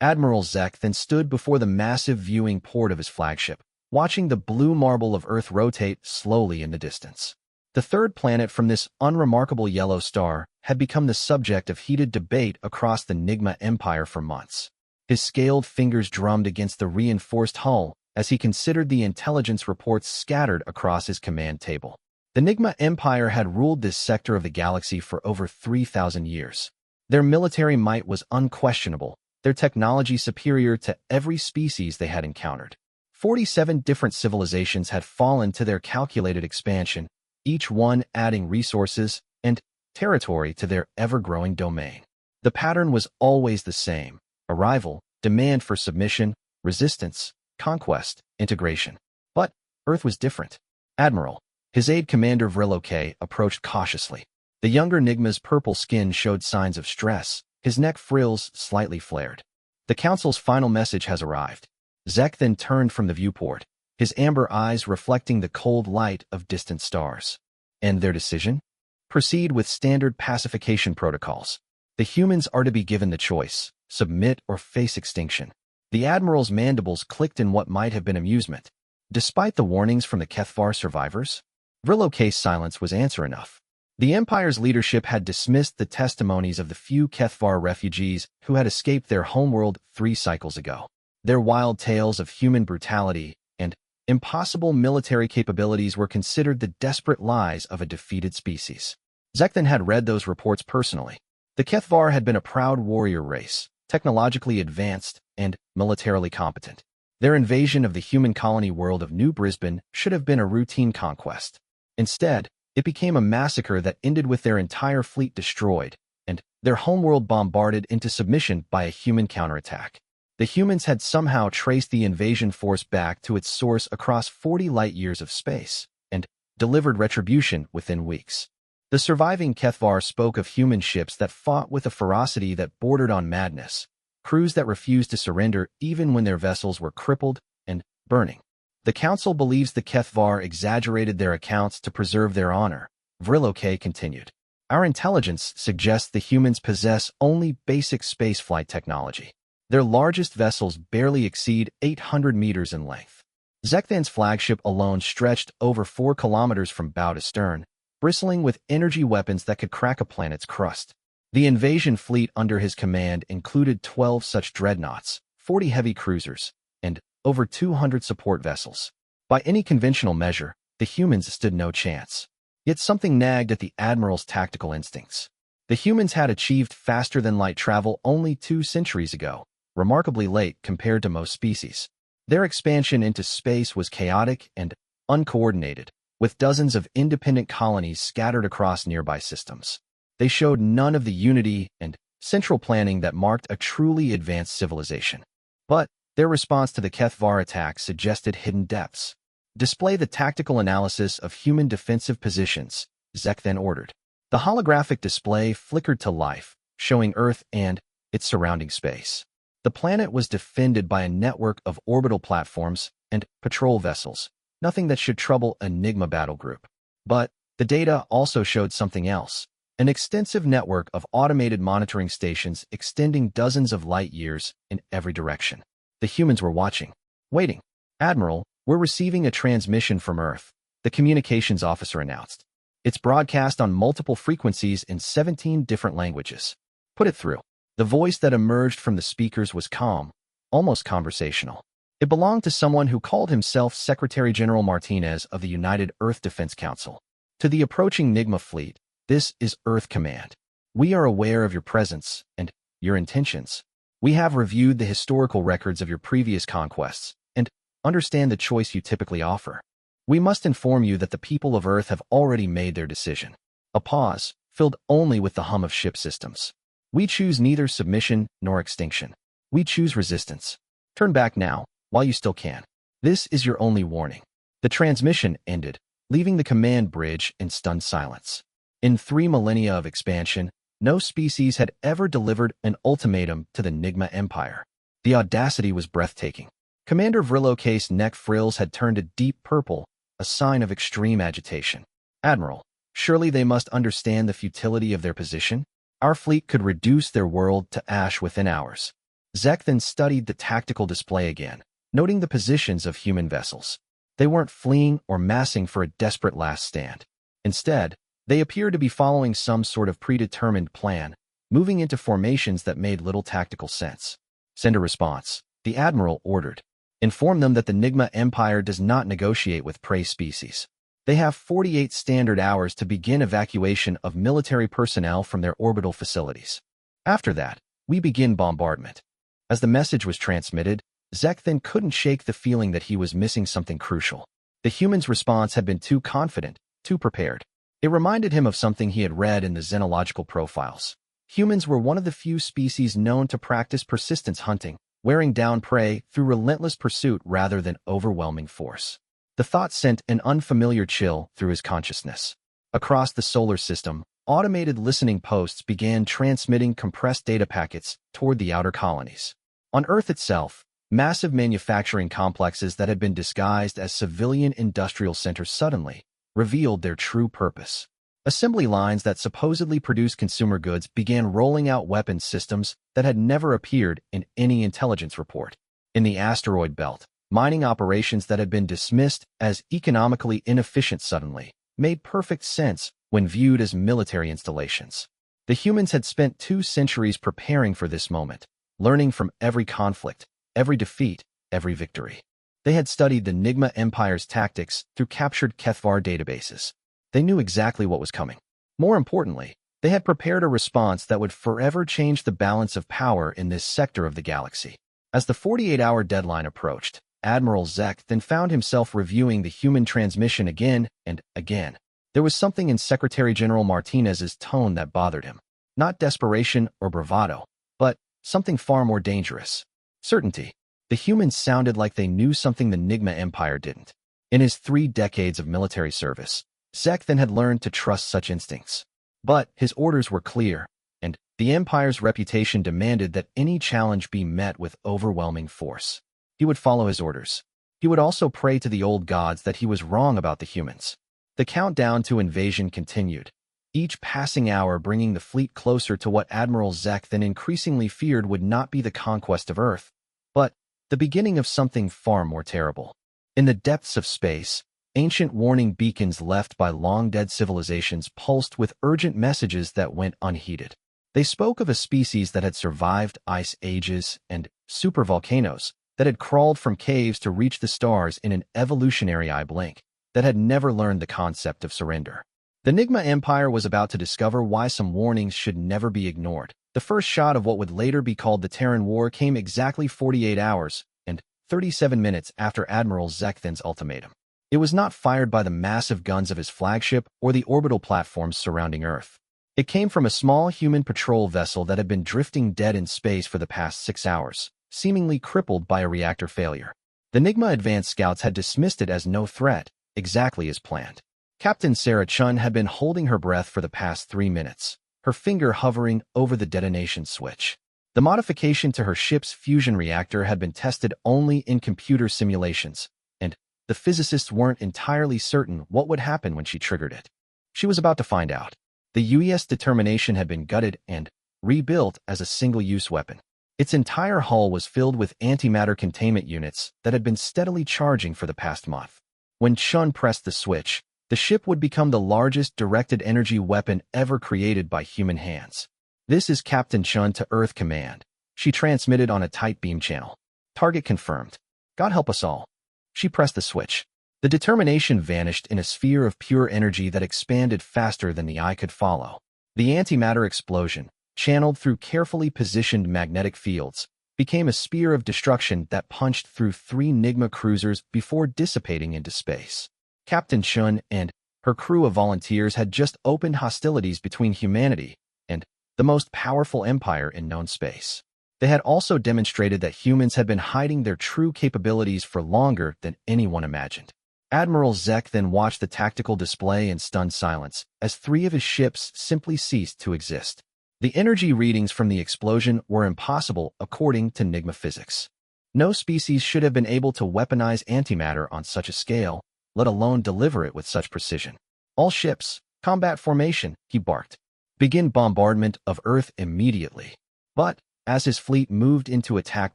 Admiral Zek then stood before the massive viewing port of his flagship, watching the blue marble of Earth rotate slowly in the distance. The third planet from this unremarkable yellow star had become the subject of heated debate across the Nigma Empire for months. His scaled fingers drummed against the reinforced hull as he considered the intelligence reports scattered across his command table. The Nigma Empire had ruled this sector of the galaxy for over 3,000 years. Their military might was unquestionable, their technology superior to every species they had encountered. 47 different civilizations had fallen to their calculated expansion, each one adding resources and territory to their ever-growing domain. The pattern was always the same: arrival, demand for submission, resistance, conquest, integration. But Earth was different. Admiral, his aide commander Vrillo K, approached cautiously. The younger Nigma's purple skin showed signs of stress, his neck frills slightly flared. The Council's final message has arrived. Zek then turned from the viewport, his amber eyes reflecting the cold light of distant stars. And their decision? Proceed with standard pacification protocols. The humans are to be given the choice: submit or face extinction. The Admiral's mandibles clicked in what might have been amusement. Despite the warnings from the Kethvar survivors, Vrillo K's silence was answer enough. The Empire's leadership had dismissed the testimonies of the few Kethvar refugees who had escaped their homeworld 3 cycles ago. Their wild tales of human brutality and impossible military capabilities were considered the desperate lies of a defeated species. Zekten had read those reports personally. The Kethvar had been a proud warrior race, technologically advanced and militarily competent. Their invasion of the human colony world of New Brisbane should have been a routine conquest. Instead, it became a massacre that ended with their entire fleet destroyed and their homeworld bombarded into submission by a human counterattack. The humans had somehow traced the invasion force back to its source across 40 light-years of space and delivered retribution within weeks. The surviving Kethvar spoke of human ships that fought with a ferocity that bordered on madness, crews that refused to surrender even when their vessels were crippled and burning. The Council believes the Kethvar exaggerated their accounts to preserve their honor. Vrillo K continued. Our intelligence suggests the humans possess only basic spaceflight technology. Their largest vessels barely exceed 800 meters in length. Zekthan's flagship alone stretched over 4 kilometers from bow to stern, bristling with energy weapons that could crack a planet's crust. The invasion fleet under his command included 12 such dreadnoughts, 40 heavy cruisers, and over 200 support vessels. By any conventional measure, the humans stood no chance. Yet something nagged at the Admiral's tactical instincts. The humans had achieved faster-than-light travel only 2 centuries ago, remarkably late compared to most species. Their expansion into space was chaotic and uncoordinated, with dozens of independent colonies scattered across nearby systems. They showed none of the unity and central planning that marked a truly advanced civilization. But their response to the Kethvar attack suggested hidden depths. Display the tactical analysis of human defensive positions, Zek then ordered. The holographic display flickered to life, showing Earth and its surrounding space. The planet was defended by a network of orbital platforms and patrol vessels, nothing that should trouble a Nigma battle group. But the data also showed something else: an extensive network of automated monitoring stations extending dozens of light years in every direction. The humans were watching, waiting. Admiral, we're receiving a transmission from Earth, the communications officer announced. It's broadcast on multiple frequencies in 17 different languages. Put it through. The voice that emerged from the speakers was calm, almost conversational. It belonged to someone who called himself Secretary General Martinez of the United Earth Defense Council. To the approaching Nigma fleet, this is Earth Command. We are aware of your presence and your intentions. We have reviewed the historical records of your previous conquests and understand the choice you typically offer. We must inform you that the people of Earth have already made their decision. A pause, filled only with the hum of ship systems. We choose neither submission nor extinction. We choose resistance. Turn back now, while you still can. This is your only warning. The transmission ended, leaving the command bridge in stunned silence. In 3 millennia of expansion, no species had ever delivered an ultimatum to the Nigma Empire. The audacity was breathtaking. Commander Vrillo K's neck frills had turned a deep purple, a sign of extreme agitation. Admiral, surely they must understand the futility of their position? Our fleet could reduce their world to ash within hours. Zek then studied the tactical display again, noting the positions of human vessels. They weren't fleeing or massing for a desperate last stand. Instead, they appeared to be following some sort of predetermined plan, moving into formations that made little tactical sense. Send a response, the Admiral ordered. Inform them that the Nigma Empire does not negotiate with prey species. They have 48 standard hours to begin evacuation of military personnel from their orbital facilities. After that, we begin bombardment. As the message was transmitted, Zek then couldn't shake the feeling that he was missing something crucial. The humans' response had been too confident, too prepared. It reminded him of something he had read in the xenological profiles. Humans were one of the few species known to practice persistence hunting, wearing down prey through relentless pursuit rather than overwhelming force. The thought sent an unfamiliar chill through his consciousness. Across the solar system, automated listening posts began transmitting compressed data packets toward the outer colonies. On Earth itself, massive manufacturing complexes that had been disguised as civilian industrial centers suddenly revealed their true purpose. Assembly lines that supposedly produced consumer goods began rolling out weapons systems that had never appeared in any intelligence report. In the asteroid belt, mining operations that had been dismissed as economically inefficient suddenly made perfect sense when viewed as military installations. The humans had spent 2 centuries preparing for this moment, learning from every conflict, every defeat, every victory. They had studied the Nigma Empire's tactics through captured Kethvar databases. They knew exactly what was coming. More importantly, they had prepared a response that would forever change the balance of power in this sector of the galaxy. As the 48-hour deadline approached, Admiral Zek then found himself reviewing the human transmission again and again. There was something in Secretary General Martinez's tone that bothered him. Not desperation or bravado, but something far more dangerous. Certainty. The humans sounded like they knew something the Nigma Empire didn't. In his 3 decades of military service, Zek then had learned to trust such instincts. But his orders were clear, and the Empire's reputation demanded that any challenge be met with overwhelming force. He would follow his orders. He would also pray to the old gods that he was wrong about the humans. The countdown to invasion continued, each passing hour bringing the fleet closer to what Admiral Zek then increasingly feared would not be the conquest of Earth, but the beginning of something far more terrible. In the depths of space, ancient warning beacons left by long-dead civilizations pulsed with urgent messages that went unheeded. They spoke of a species that had survived ice ages and supervolcanoes, that had crawled from caves to reach the stars in an evolutionary eye blink, that had never learned the concept of surrender. The Nigma Empire was about to discover why some warnings should never be ignored. The first shot of what would later be called the Terran War came exactly 48 hours and 37 minutes after Admiral Zekthan's ultimatum. It was not fired by the massive guns of his flagship or the orbital platforms surrounding Earth. It came from a small human patrol vessel that had been drifting dead in space for the past 6 hours, seemingly crippled by a reactor failure. The Nigma advanced scouts had dismissed it as no threat, exactly as planned. Captain Sarah Chun had been holding her breath for the past 3 minutes, her finger hovering over the detonation switch. The modification to her ship's fusion reactor had been tested only in computer simulations, and the physicists weren't entirely certain what would happen when she triggered it. She was about to find out. The UES determination had been gutted and rebuilt as a single-use weapon. Its entire hull was filled with antimatter containment units that had been steadily charging for the past month. When Chun pressed the switch, the ship would become the largest directed energy weapon ever created by human hands. "This is Captain Chun to Earth Command," she transmitted on a tight beam channel. "Target confirmed. God help us all." She pressed the switch. The determination vanished in a sphere of pure energy that expanded faster than the eye could follow. The antimatter explosion, channeled through carefully positioned magnetic fields, became a spear of destruction that punched through 3 Nigma cruisers before dissipating into space. Captain Chun and her crew of volunteers had just opened hostilities between humanity and the most powerful empire in known space. They had also demonstrated that humans had been hiding their true capabilities for longer than anyone imagined. Admiral Zek then watched the tactical display in stunned silence as 3 of his ships simply ceased to exist. The energy readings from the explosion were impossible according to Nigma physics. No species should have been able to weaponize antimatter on such a scale, let alone deliver it with such precision. "All ships, combat formation," he barked. "Begin bombardment of Earth immediately." But As his fleet moved into attack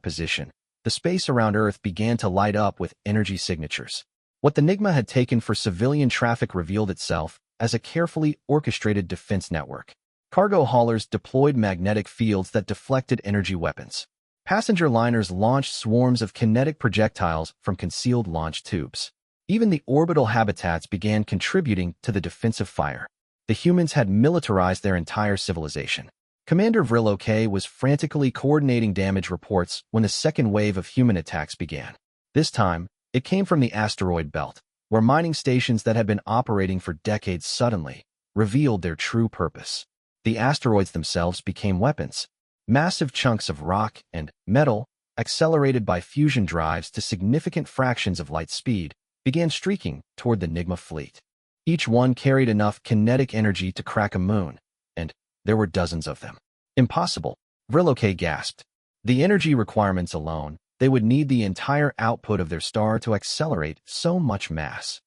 position, the space around Earth began to light up with energy signatures. What the Nigma had taken for civilian traffic revealed itself as a carefully orchestrated defense network. Cargo haulers deployed magnetic fields that deflected energy weapons. Passenger liners launched swarms of kinetic projectiles from concealed launch tubes. Even the orbital habitats began contributing to the defensive fire. The humans had militarized their entire civilization. Commander Vrilo K was frantically coordinating damage reports when the second wave of human attacks began. This time, it came from the asteroid belt, where mining stations that had been operating for decades suddenly revealed their true purpose. The asteroids themselves became weapons. Massive chunks of rock and metal, accelerated by fusion drives to significant fractions of light speed, began streaking toward the Nigma fleet. Each one carried enough kinetic energy to crack a moon, and there were dozens of them. Impossible, Vrilo K gasped. The energy requirements alone, they would need the entire output of their star to accelerate so much mass.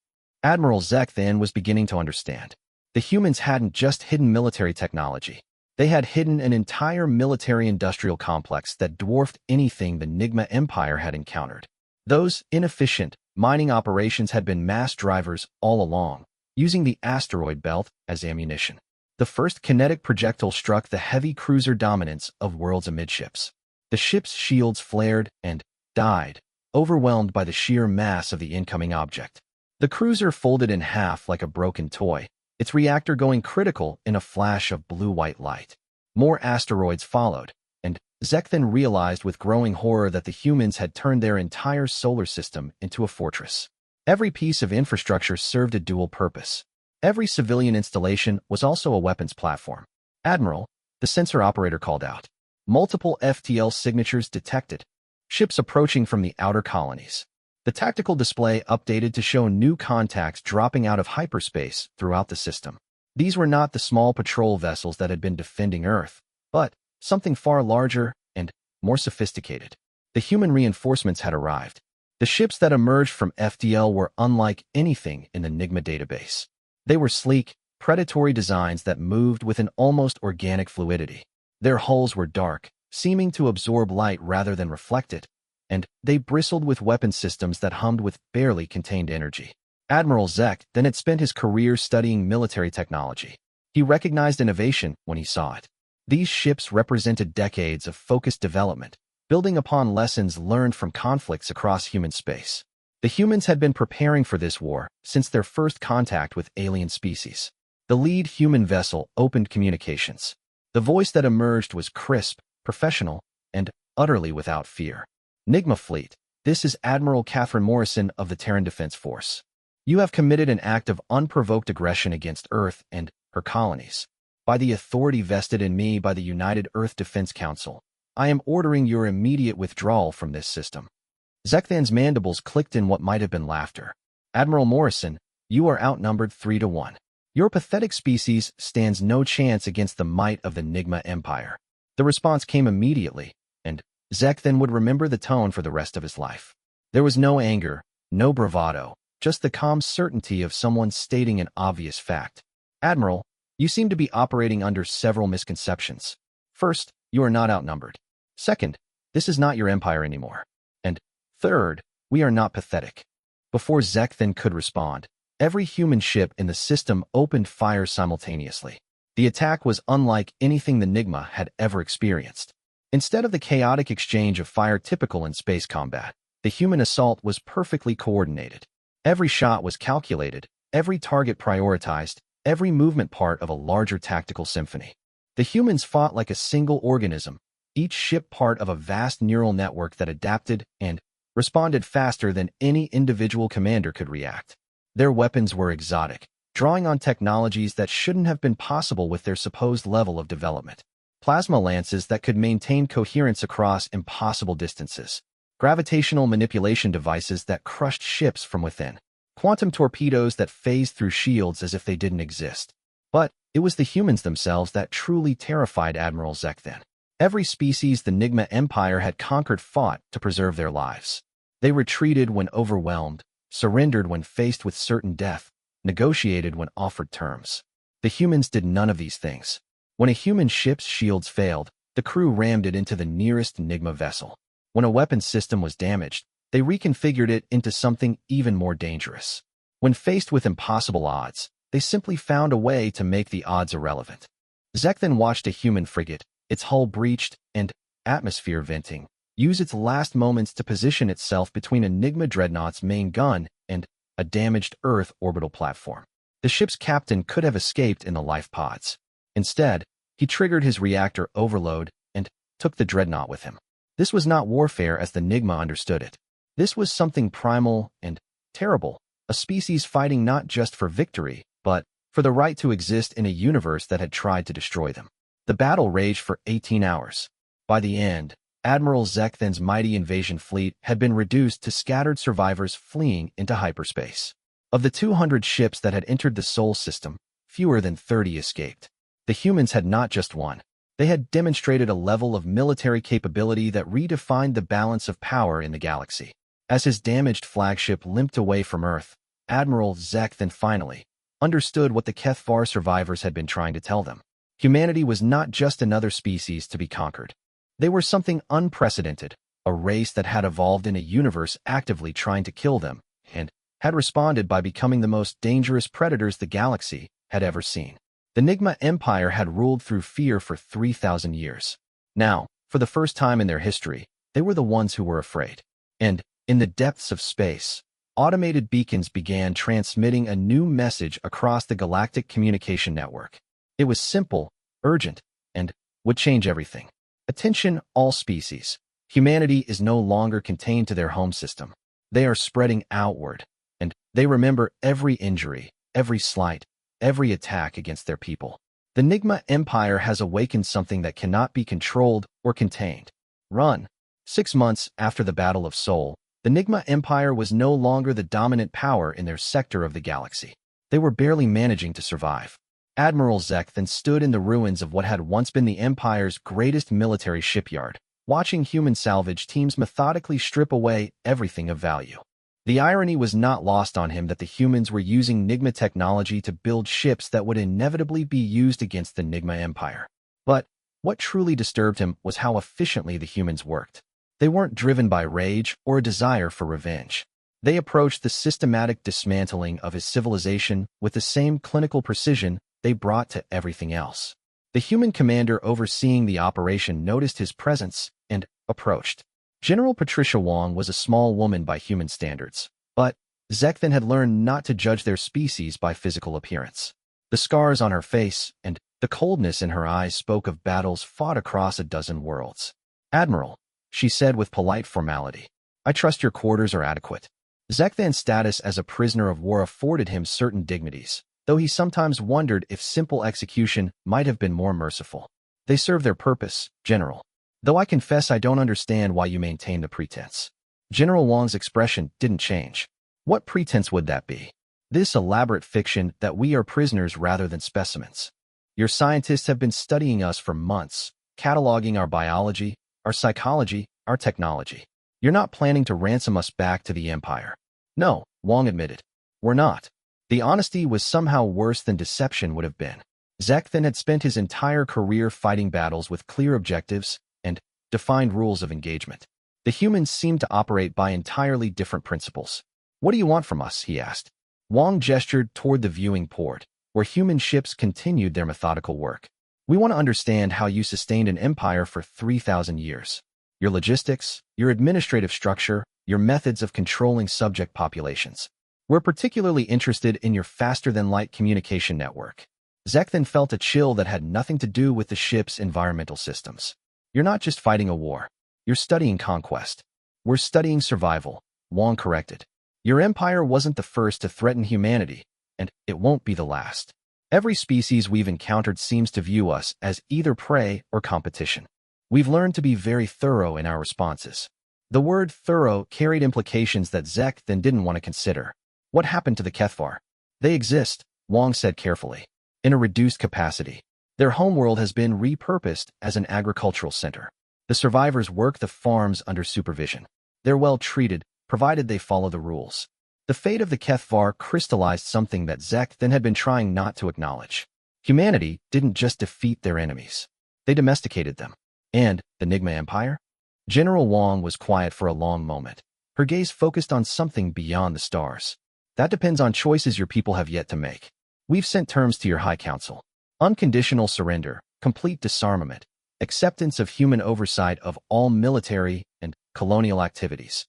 Admiral Zek then was beginning to understand. The humans hadn't just hidden military technology. They had hidden an entire military-industrial complex that dwarfed anything the Nigma Empire had encountered. Those inefficient mining operations had been mass drivers all along, using the asteroid belt as ammunition. The first kinetic projectile struck the heavy cruiser dominance of worlds amidships. The ship's shields flared and died, overwhelmed by the sheer mass of the incoming object. The cruiser folded in half like a broken toy, its reactor going critical in a flash of blue-white light. More asteroids followed, and Zek then realized with growing horror that the humans had turned their entire solar system into a fortress. Every piece of infrastructure served a dual purpose. Every civilian installation was also a weapons platform. "Admiral," the sensor operator called out. Multiple FTL signatures detected. Ships approaching from the outer colonies. The tactical display updated to show new contacts dropping out of hyperspace throughout the system. These were not the small patrol vessels that had been defending Earth, but something far larger and more sophisticated. The human reinforcements had arrived. The ships that emerged from FTL were unlike anything in the Nigma database. They were sleek, predatory designs that moved with an almost organic fluidity. Their hulls were dark, seeming to absorb light rather than reflect it, and they bristled with weapon systems that hummed with barely contained energy. Admiral Zek then had spent his career studying military technology. He recognized innovation when he saw it. These ships represented decades of focused development, building upon lessons learned from conflicts across human space. The humans had been preparing for this war since their first contact with alien species. The lead human vessel opened communications. The voice that emerged was crisp, professional, and utterly without fear. "Nigma Fleet, this is Admiral Catherine Morrison of the Terran Defense Force. You have committed an act of unprovoked aggression against Earth and her colonies. By the authority vested in me by the United Earth Defense Council, I am ordering your immediate withdrawal from this system." Zekthan's mandibles clicked in what might have been laughter. "Admiral Morrison, you are outnumbered 3-1. Your pathetic species stands no chance against the might of the Nigma Empire." The response came immediately, and Zekthan would remember the tone for the rest of his life. There was no anger, no bravado, just the calm certainty of someone stating an obvious fact. "Admiral, you seem to be operating under several misconceptions. First, you are not outnumbered. Second, this is not your empire anymore. And third, we are not pathetic." Before Zekthan could respond, every human ship in the system opened fire simultaneously. The attack was unlike anything the Nigma had ever experienced. Instead of the chaotic exchange of fire typical in space combat, the human assault was perfectly coordinated. Every shot was calculated, every target prioritized, every movement part of a larger tactical symphony. The humans fought like a single organism, each ship part of a vast neural network that adapted and responded faster than any individual commander could react. Their weapons were exotic, drawing on technologies that shouldn't have been possible with their supposed level of development. Plasma lances that could maintain coherence across impossible distances. Gravitational manipulation devices that crushed ships from within. Quantum torpedoes that phased through shields as if they didn't exist. But it was the humans themselves that truly terrified Admiral Zekthan. Every species the Nigma Empire had conquered fought to preserve their lives. They retreated when overwhelmed, surrendered when faced with certain death, negotiated when offered terms. The humans did none of these things. When a human ship's shields failed, the crew rammed it into the nearest Nigma vessel. When a weapons system was damaged, they reconfigured it into something even more dangerous. When faced with impossible odds, they simply found a way to make the odds irrelevant. Zek then watched a human frigate, its hull breached and atmosphere venting, use its last moments to position itself between a Nigma dreadnought's main gun and a damaged Earth orbital platform. The ship's captain could have escaped in the life pods. Instead, he triggered his reactor overload and took the dreadnought with him. This was not warfare as the Nigma understood it. This was something primal and terrible, a species fighting not just for victory, but for the right to exist in a universe that had tried to destroy them. The battle raged for 18 hours. By the end, Admiral Zekthan's mighty invasion fleet had been reduced to scattered survivors fleeing into hyperspace. Of the 200 ships that had entered the Sol system, fewer than 30 escaped. The humans had not just won. They had demonstrated a level of military capability that redefined the balance of power in the galaxy. As his damaged flagship limped away from Earth, Admiral Zekthan finally understood what the Kethvar survivors had been trying to tell them. Humanity was not just another species to be conquered. They were something unprecedented, a race that had evolved in a universe actively trying to kill them, and had responded by becoming the most dangerous predators the galaxy had ever seen. The Nigma Empire had ruled through fear for 3,000 years. Now, for the first time in their history, they were the ones who were afraid. And, in the depths of space, automated beacons began transmitting a new message across the galactic communication network. It was simple, urgent, and would change everything. Attention, all species. Humanity is no longer contained to their home system. They are spreading outward, and they remember every injury, every slight, every attack against their people. The Nigma Empire has awakened something that cannot be controlled or contained. Run. 6 months after the Battle of Sol, the Nigma Empire was no longer the dominant power in their sector of the galaxy. They were barely managing to survive. Admiral Zekthan stood in the ruins of what had once been the Empire's greatest military shipyard, watching human salvage teams methodically strip away everything of value. The irony was not lost on him that the humans were using Nigma technology to build ships that would inevitably be used against the Nigma Empire. But what truly disturbed him was how efficiently the humans worked. They weren't driven by rage or a desire for revenge. They approached the systematic dismantling of his civilization with the same clinical precision they brought to everything else. The human commander overseeing the operation noticed his presence and approached. General Patricia Wong was a small woman by human standards, but Zekthan had learned not to judge their species by physical appearance. The scars on her face and the coldness in her eyes spoke of battles fought across a dozen worlds. "Admiral," she said with polite formality, "I trust your quarters are adequate." Zekthan's status as a prisoner of war afforded him certain dignities, though he sometimes wondered if simple execution might have been more merciful. "They serve their purpose, General. Though I confess I don't understand why you maintain the pretense." General Wong's expression didn't change. "What pretense would that be?" "This elaborate fiction that we are prisoners rather than specimens. Your scientists have been studying us for months, cataloging our biology, our psychology, our technology. You're not planning to ransom us back to the Empire." "No," Wong admitted. "We're not." The honesty was somehow worse than deception would have been. Zekthan had spent his entire career fighting battles with clear objectives and defined rules of engagement. The humans seemed to operate by entirely different principles. "What do you want from us?" he asked. Wong gestured toward the viewing port, where human ships continued their methodical work. "We want to understand how you sustained an empire for 3,000 years. Your logistics, your administrative structure, your methods of controlling subject populations. We're particularly interested in your faster-than-light communication network." Zekthan felt a chill that had nothing to do with the ship's environmental systems. "You're not just fighting a war. You're studying conquest." "We're studying survival," Wong corrected. "Your empire wasn't the first to threaten humanity, and it won't be the last. Every species we've encountered seems to view us as either prey or competition. We've learned to be very thorough in our responses." The word thorough carried implications that Zekthan didn't want to consider. "What happened to the Kethvar?" "They exist," Wong said carefully, "in a reduced capacity. Their homeworld has been repurposed as an agricultural center. The survivors work the farms under supervision. They're well treated, provided they follow the rules." The fate of the Kethvar crystallized something that Zekthan had been trying not to acknowledge. Humanity didn't just defeat their enemies. They domesticated them. And the Nigma Empire? General Wang was quiet for a long moment. Her gaze focused on something beyond the stars. That depends on choices your people have yet to make. We've sent terms to your High Council. Unconditional surrender, complete disarmament, acceptance of human oversight of all military and colonial activities.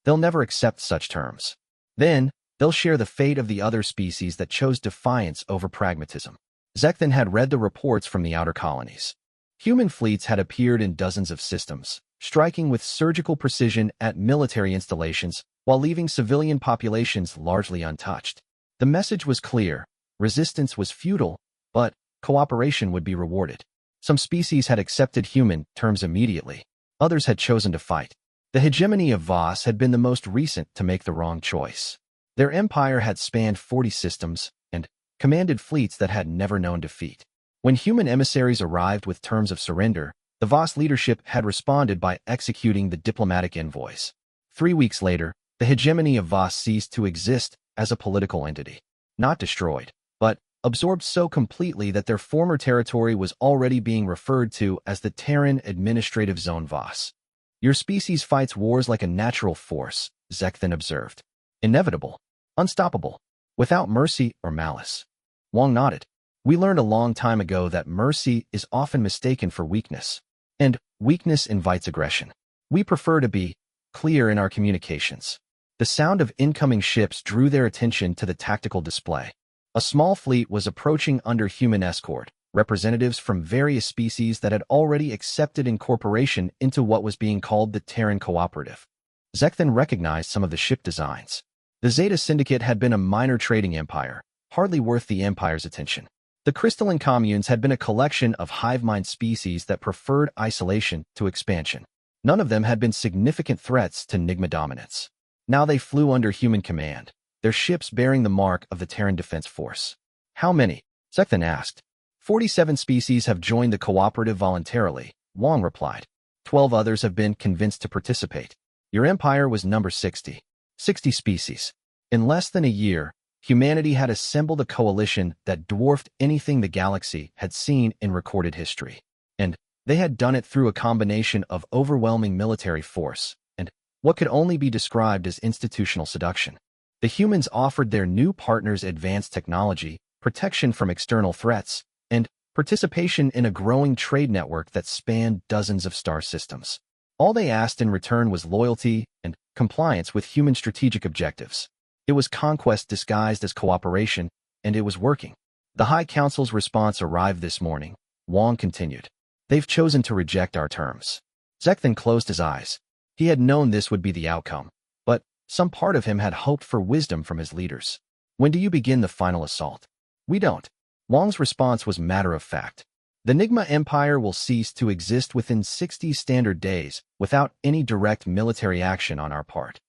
They'll never accept such terms. Then, they'll share the fate of the other species that chose defiance over pragmatism. Zekthon had read the reports from the outer colonies. Human fleets had appeared in dozens of systems, striking with surgical precision at military installations while leaving civilian populations largely untouched. The message was clear. Resistance was futile, but cooperation would be rewarded. Some species had accepted human terms immediately. Others had chosen to fight. The hegemony of Voss had been the most recent to make the wrong choice. Their empire had spanned 40 systems and commanded fleets that had never known defeat. When human emissaries arrived with terms of surrender, the Voss leadership had responded by executing the diplomatic envoys. 3 weeks later, the hegemony of Voss ceased to exist as a political entity. Not destroyed, but absorbed so completely that their former territory was already being referred to as the Terran Administrative Zone Voss. Your species fights wars like a natural force, Zekthon observed. Inevitable. Unstoppable. Without mercy or malice. Wang nodded. We learned a long time ago that mercy is often mistaken for weakness. And weakness invites aggression. We prefer to be clear in our communications. The sound of incoming ships drew their attention to the tactical display. A small fleet was approaching under human escort, representatives from various species that had already accepted incorporation into what was being called the Terran Cooperative. Zekthon recognized some of the ship designs. The Zeta Syndicate had been a minor trading empire, hardly worth the Empire's attention. The crystalline communes had been a collection of hive-mind species that preferred isolation to expansion. None of them had been significant threats to Nigma dominance. Now they flew under human command, their ships bearing the mark of the Terran Defense Force. How many? Zekthon asked. 47 species have joined the cooperative voluntarily, Wang replied. 12 others have been convinced to participate. Your empire was number 60. 60 species. In less than a year, humanity had assembled a coalition that dwarfed anything the galaxy had seen in recorded history. And they had done it through a combination of overwhelming military force and what could only be described as institutional seduction. The humans offered their new partners advanced technology, protection from external threats, and participation in a growing trade network that spanned dozens of star systems. All they asked in return was loyalty and compliance with human strategic objectives. It was conquest disguised as cooperation, and it was working. The High Council's response arrived this morning, Wang continued. They've chosen to reject our terms. Zekthon closed his eyes. He had known this would be the outcome, but some part of him had hoped for wisdom from his leaders. When do you begin the final assault? We don't. Wang's response was matter of fact. The Nigma Empire will cease to exist within 60 standard days without any direct military action on our part.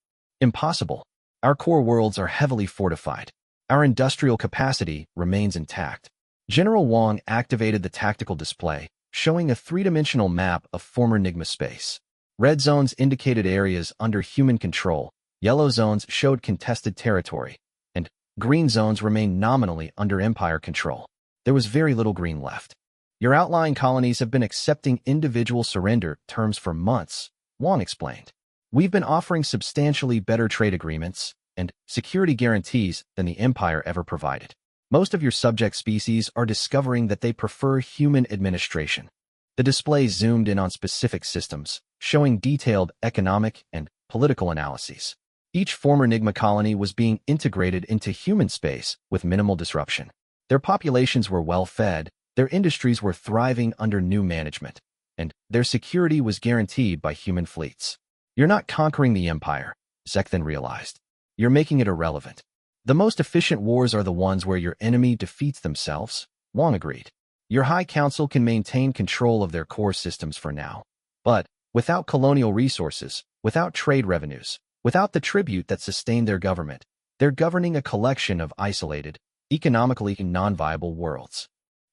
Impossible. Our core worlds are heavily fortified. Our industrial capacity remains intact. General Wang activated the tactical display, showing a three-dimensional map of former Nigma space. Red zones indicated areas under human control, yellow zones showed contested territory, and green zones remained nominally under Empire control. There was very little green left. Your outlying colonies have been accepting individual surrender terms for months, Wang explained. We've been offering substantially better trade agreements and security guarantees than the Empire ever provided. Most of your subject species are discovering that they prefer human administration. The display zoomed in on specific systems, showing detailed economic and political analyses. Each former Nigma colony was being integrated into human space with minimal disruption. Their populations were well-fed, their industries were thriving under new management, and their security was guaranteed by human fleets. You're not conquering the Empire, Zekthon realized. You're making it irrelevant. The most efficient wars are the ones where your enemy defeats themselves, Wang agreed. Your High Council can maintain control of their core systems for now. But without colonial resources, without trade revenues, without the tribute that sustained their government, they're governing a collection of isolated, economically non-viable worlds.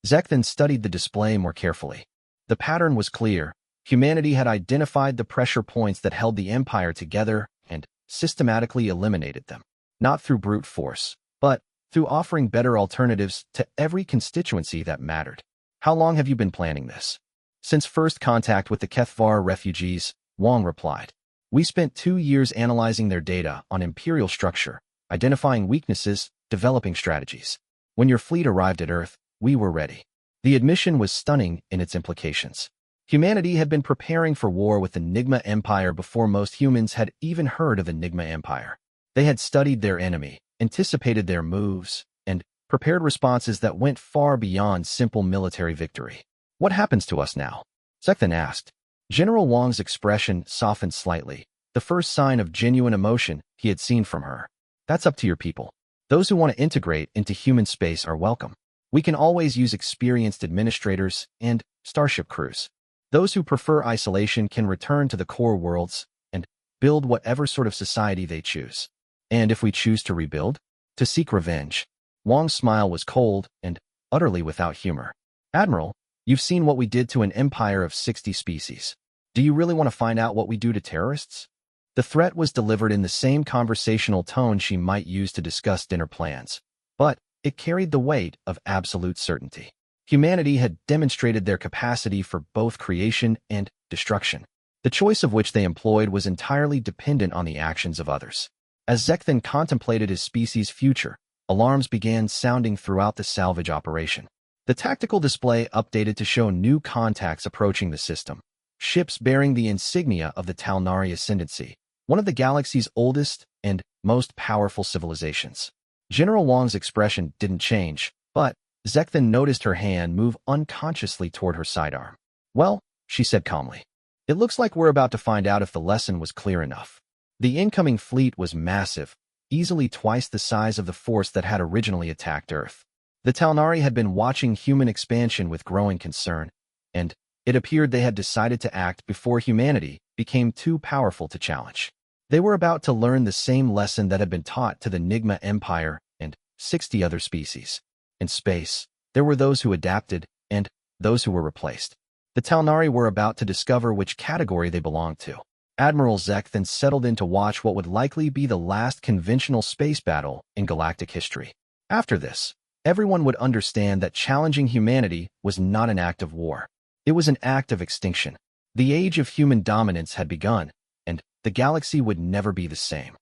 Zekthon studied the display more carefully. The pattern was clear. Humanity had identified the pressure points that held the Empire together and systematically eliminated them. Not through brute force, but through offering better alternatives to every constituency that mattered. How long have you been planning this? Since first contact with the Kethvar refugees, Wang replied. We spent 2 years analyzing their data on imperial structure, identifying weaknesses, developing strategies. When your fleet arrived at Earth, we were ready. The admission was stunning in its implications. Humanity had been preparing for war with the Nigma Empire before most humans had even heard of the Nigma Empire. They had studied their enemy, anticipated their moves, and prepared responses that went far beyond simple military victory. What happens to us now? Zekhan asked. General Wang's expression softened slightly, the first sign of genuine emotion he had seen from her. That's up to your people. Those who want to integrate into human space are welcome. We can always use experienced administrators and starship crews. Those who prefer isolation can return to the core worlds and build whatever sort of society they choose. And if we choose to rebuild, to seek revenge. Wang's smile was cold and utterly without humor. Admiral, you've seen what we did to an empire of 60 species. Do you really want to find out what we do to terrorists? The threat was delivered in the same conversational tone she might use to discuss dinner plans, but it carried the weight of absolute certainty. Humanity had demonstrated their capacity for both creation and destruction, the choice of which they employed was entirely dependent on the actions of others. As Zekhan contemplated his species' future, alarms began sounding throughout the salvage operation. The tactical display updated to show new contacts approaching the system. Ships bearing the insignia of the Talnari Ascendancy, one of the galaxy's oldest and most powerful civilizations. General Wang's expression didn't change, but Zekhan noticed her hand move unconsciously toward her sidearm. Well, she said calmly, it looks like we're about to find out if the lesson was clear enough. The incoming fleet was massive, easily twice the size of the force that had originally attacked Earth. The Talnari had been watching human expansion with growing concern, and it appeared they had decided to act before humanity became too powerful to challenge. They were about to learn the same lesson that had been taught to the Nigma Empire and 60 other species. In space, there were those who adapted and those who were replaced. The Talnari were about to discover which category they belonged to. Admiral Zekhan settled in to watch what would likely be the last conventional space battle in galactic history. After this, everyone would understand that challenging humanity was not an act of war. It was an act of extinction. The age of human dominance had begun, and the galaxy would never be the same.